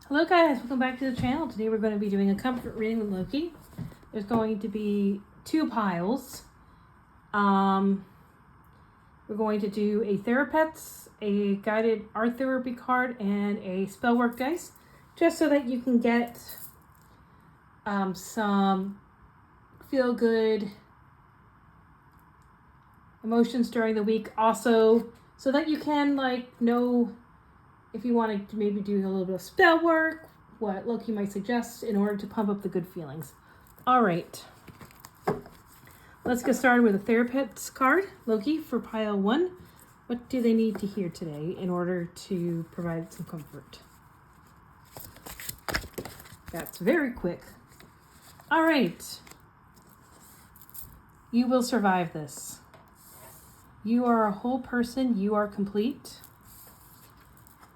Hello guys, welcome back to the channel. Today we're going to be doing a comfort reading with Loki. There's going to be two piles. We're going to do a Therapets, a guided art therapy card, and a spellwork dice, just so that you can get some feel good emotions during the week. Also, so that you can know if you want to maybe do a little bit of spell work, what Loki might suggest in order to pump up the good feelings. All right. Let's get started with a Therapets card. Loki, for pile 1, what do they need to hear today in order to provide some comfort? That's very quick. All right. You will survive this. You are a whole person. You are complete.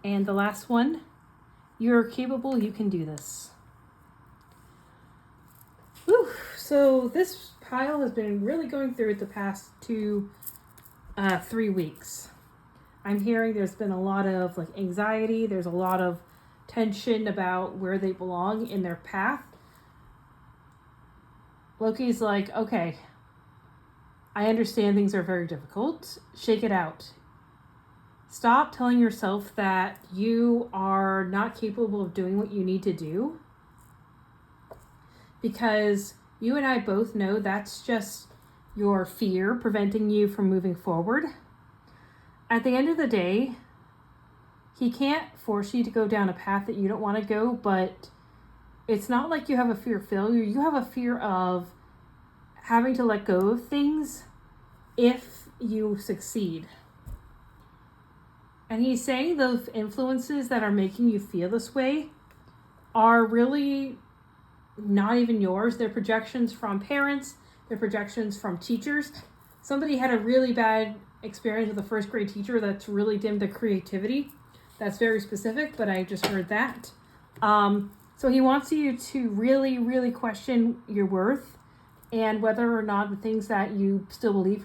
And the last one, you're capable, you can do this. Whew. So this pile has been really going through it the past 3 weeks. I'm hearing there's been a lot of anxiety, there's a lot of tension about where they belong in their path. Loki's like, okay, I understand things are very difficult. Shake it out. Stop telling yourself that you are not capable of doing what you need to do, because you and I both know that's just your fear preventing you from moving forward. At the end of the day, he can't force you to go down a path that you don't want to go, but it's not like you have a fear of failure. You have a fear of having to let go of things if you succeed. And he's saying those influences that are making you feel this way are really not even yours. They're projections from parents. They're projections from teachers. Somebody had a really bad experience with a first grade teacher that's really dimmed their creativity. That's very specific, but I just heard that. So he wants you to really, really question your worth and whether or not the things that you still believe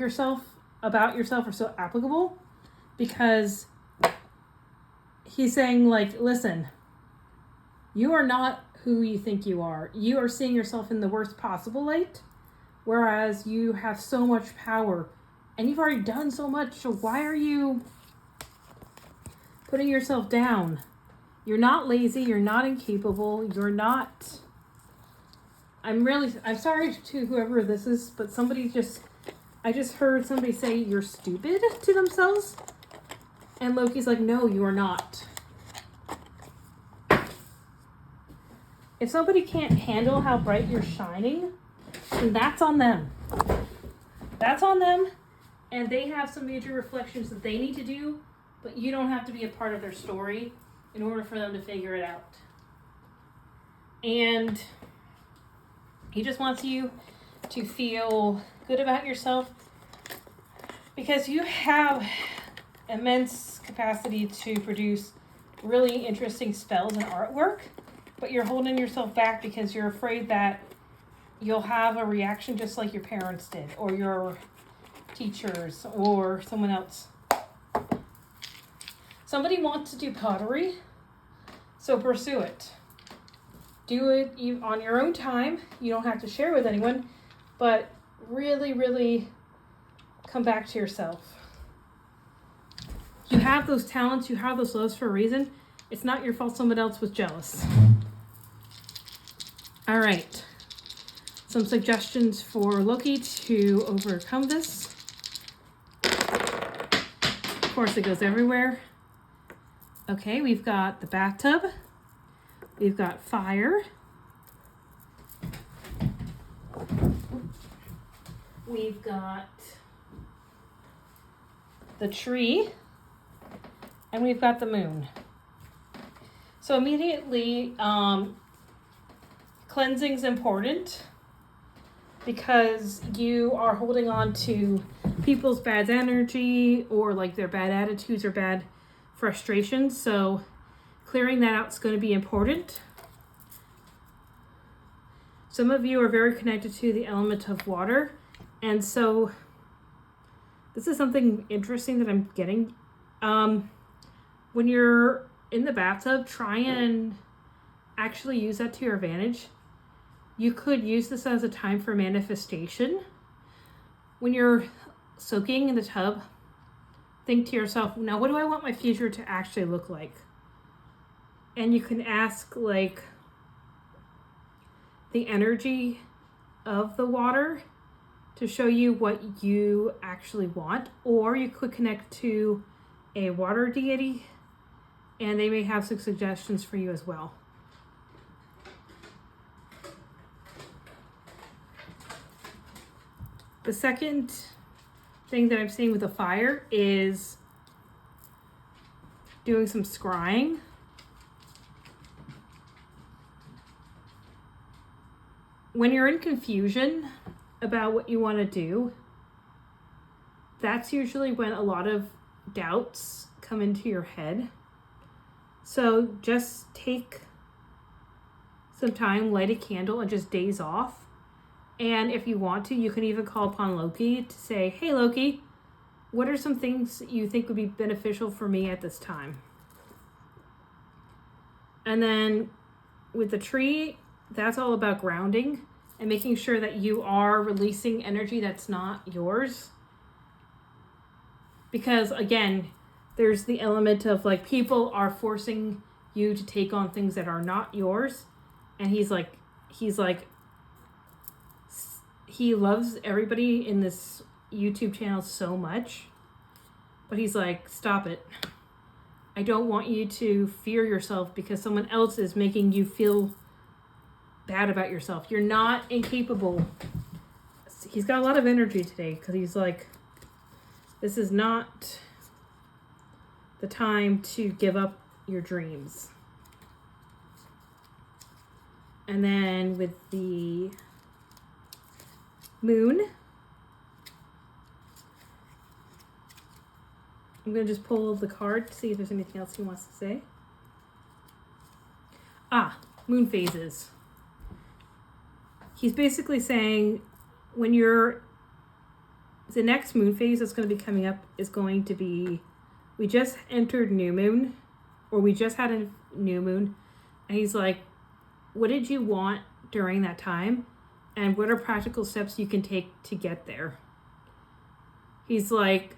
about yourself are still applicable, because he's saying, listen, you are not who you think you are. You are seeing yourself in the worst possible light, whereas you have so much power and you've already done so much. So why are you putting yourself down? You're not lazy. You're not incapable. You're not... I'm sorry to whoever this is, but I just heard somebody say you're stupid to themselves. And Loki's like, no, you are not. If somebody can't handle how bright you're shining, then that's on them. That's on them, and they have some major reflections that they need to do, but you don't have to be a part of their story in order for them to figure it out. And he just wants you to feel good about yourself, because you have immense capacity to produce really interesting spells and artwork, but you're holding yourself back because you're afraid that you'll have a reaction just like your parents did, or your teachers, or someone else. Somebody wants to do pottery, so pursue it. Do it on your own time. You don't have to share with anyone, but really, really come back to yourself. You have those talents, you have those loves for a reason. It's not your fault someone else was jealous. All right. Some suggestions for Loki to overcome this. Of course, it goes everywhere. Okay, we've got the bathtub. We've got fire. We've got the tree. And we've got the moon. So immediately, cleansing's important, because you are holding on to people's bad energy, or their bad attitudes or bad frustrations. So clearing that out is going to be important. Some of you are very connected to the element of water. And so this is something interesting that I'm getting. When you're in the bathtub, try and actually use that to your advantage. You could use this as a time for manifestation. When you're soaking in the tub, think to yourself, now what do I want my future to actually look like? And you can ask like the energy of the water to show you what you actually want, or you could connect to a water deity and they may have some suggestions for you as well. The second thing that I'm seeing with the fire is doing some scrying. When you're in confusion about what you want to do, that's usually when a lot of doubts come into your head. So just take some time, light a candle, and just daze off. And if you want to, you can even call upon Loki to say, hey Loki, what are some things you think would be beneficial for me at this time? And then with the tree, that's all about grounding and making sure that you are releasing energy that's not yours. Because again, there's the element of like people are forcing you to take on things that are not yours. And he loves everybody in this YouTube channel so much, but he's like, stop it. I don't want you to fear yourself because someone else is making you feel bad about yourself. You're not incapable. He's got a lot of energy today because he's like, this is not the time to give up your dreams. And then with the moon, I'm going to just pull the card to see if there's anything else he wants to say. Moon phases. He's basically saying when the next moon phase that's going to be coming up is going to be, we just entered new moon, or we just had a new moon. And he's like, what did you want during that time? And what are practical steps you can take to get there? He's like,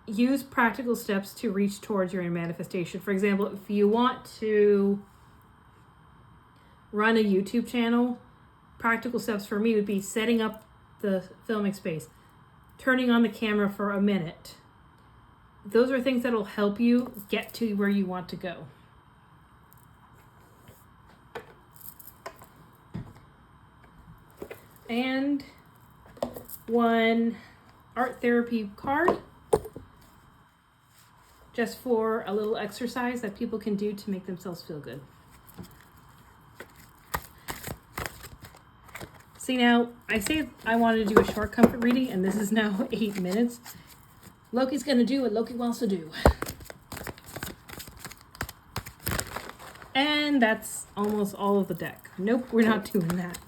use practical steps to reach towards your manifestation. For example, if you want to run a YouTube channel, practical steps for me would be setting up the filming space, turning on the camera for a minute. Those are things that will help you get to where you want to go. And one art therapy card, just for a little exercise that people can do to make themselves feel good. See, now I say I wanted to do a short comfort reading, and this is now 8 minutes. Loki's going to do what Loki wants to do. And that's almost all of the deck. Nope, we're not doing that.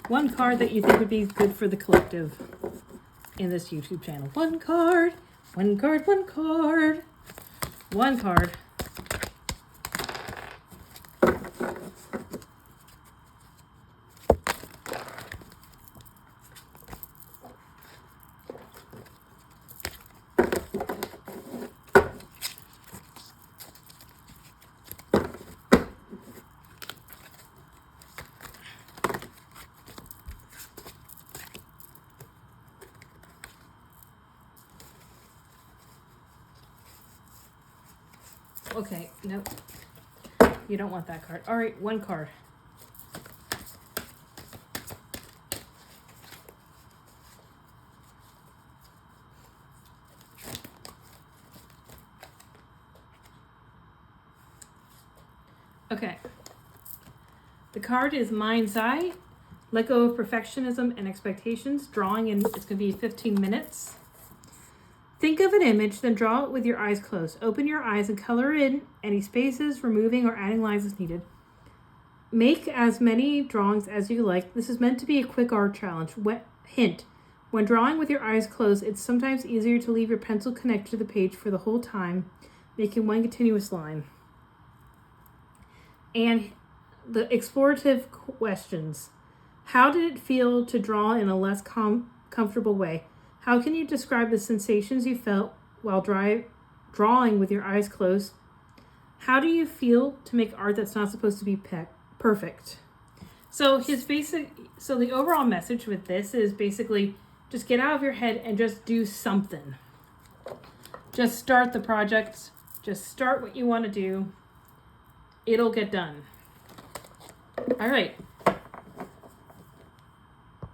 One card that you think would be good for the collective in this YouTube channel. One card. Okay, nope. You don't want that card. All right, one card. Okay. The card is Mind's Eye. Let go of perfectionism and expectations. Drawing in, it's going to be 15 minutes. Think of an image, then draw it with your eyes closed. Open your eyes and color in any spaces, removing or adding lines as needed. Make as many drawings as you like. This is meant to be a quick art challenge. Hint, When drawing with your eyes closed, it's sometimes easier to leave your pencil connected to the page for the whole time, making one continuous line. And the explorative questions. How did it feel to draw in a less comfortable way? How can you describe the sensations you felt while drawing with your eyes closed? How do you feel to make art that's not supposed to be perfect? So the overall message with this is basically just get out of your head and just do something. Just start the project. Just start what you want to do. It'll get done. All right.